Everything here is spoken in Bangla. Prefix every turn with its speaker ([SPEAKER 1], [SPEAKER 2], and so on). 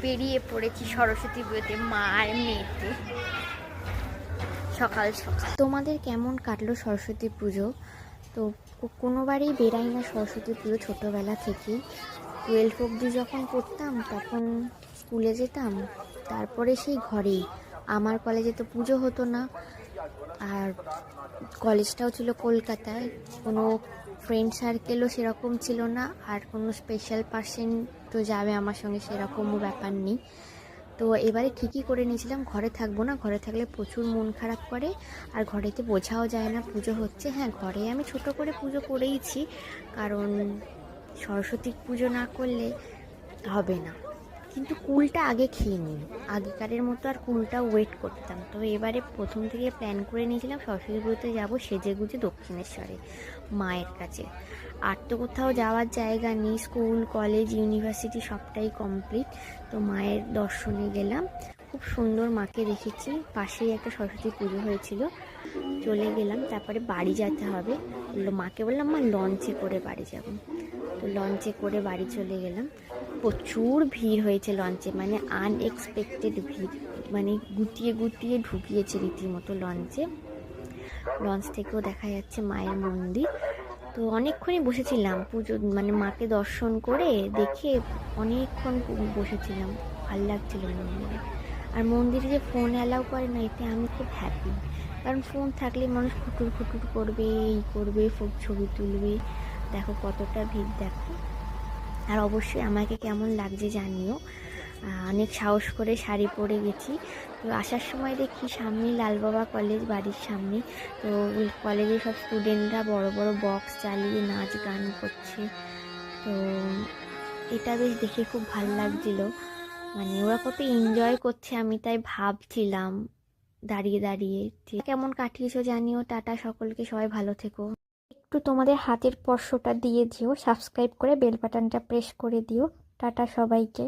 [SPEAKER 1] বেরিয়ে পড়েছি সরস্বতী পুজোতে মা আর মেয়েতে সকাল সকাল। তোমাদের কেমন কাটলো সরস্বতী পুজো? তো কোনোবারই বেরাই না সরস্বতী পুজো ছোটোবেলা থেকেই। 12 অবধি যখন পড়তাম তখন স্কুলে যেতাম, তারপরে সেই ঘরেই। আমার কলেজে তো পুজো হতো না, আর কলেজটাও ছিল কলকাতায়, কোনো ফ্রেন্ড সার্কেলও সেরকম ছিল না, আর কোনো স্পেশাল পার্সন তো যাবে আমার সঙ্গে সেরকমও ব্যাপার নেই। তো এবারে ঠিকই করে নিয়েছিলাম ঘরে থাকবো না, ঘরে থাকলে প্রচুর মন খারাপ করে, আর ঘরেতে বোঝাও যায় না পুজো হচ্ছে। হ্যাঁ, ঘরে আমি ছোট করে পুজো করেইছি, কারণ সরস্বতী পুজো না করলে হবে না। কিন্তু কুলটা আগে খেয়ে নিই, আগেকারের মতো আর কুলটা ওয়েট করতাম। তো এবারে প্রথম থেকে প্ল্যান করে নিয়েছিলাম সরস্বতী পুজোতে যাবো সেজে গুজে দক্ষিণেশ্বরে মায়ের কাছে। আর তো কোথাও যাওয়ার জায়গা নেই, স্কুল কলেজ ইউনিভার্সিটি সবটাই কমপ্লিট। তো মায়ের দর্শনে গেলাম, খুব সুন্দর মাকে দেখেছি, পাশেই একটা সরস্বতী পুজো হয়েছিল। চলে গেলাম, তারপরে বাড়ি যেতে হবে। মাকে বললাম মা লঞ্চে করে বাড়ি যাব। তো লঞ্চে করে বাড়ি চলে গেলাম। প্রচুর ভিড় হয়েছে লঞ্চে, মানে আনএক্সপেক্টেড ভিড়, মানে গুটিয়ে গুটিয়ে ঢুকিয়েছে রীতিমতো লঞ্চে। লঞ্চ থেকেও দেখা যাচ্ছে মায়ের মন্দির। তো অনেকক্ষণই বসেছিলাম পুজো, মানে মাকে দর্শন করে দেখে অনেকক্ষণ বসেছিলাম, ভাল লাগছিল মন্দিরে। আর মন্দিরে যে ফোন অ্যালাউ করে না, এতে আমি খুব হ্যাপি, কারণ ফোন থাকলে মানুষ খুটুর খুটুর করবে, এই করবে, ছবি তুলবে। দেখো কতটা ভিড়, দেখো। আর অবশ্যই আমাকে কেমন লাগছে জানিও। অনেক সাহস করে শাড়ি পরে গেছি। তো আসার সময় দেখি সামনেই লালবাবা কলেজ, বাড়ির সামনে। তো ওই কলেজে সব স্টুডেন্টরা বড় বড় বক্স চালিয়ে নাচ গান করছে। তো এটা বেশ দেখে খুব ভালো লাগছিল, মানে ওরা কত এনজয় করছে আমি তাই ভাবছিলাম দাঁড়িয়ে দাঁড়িয়ে। কেমন কাটিয়েছো জানিও। টাটা সকলকে, সবাই ভালো থেকো। একটু তোমাদের হাতের স্পর্শটা দিয়ে দিও, সাবস্ক্রাইব করে বেল বাটনটা প্রেস করে দিও। টাটা সবাইকে।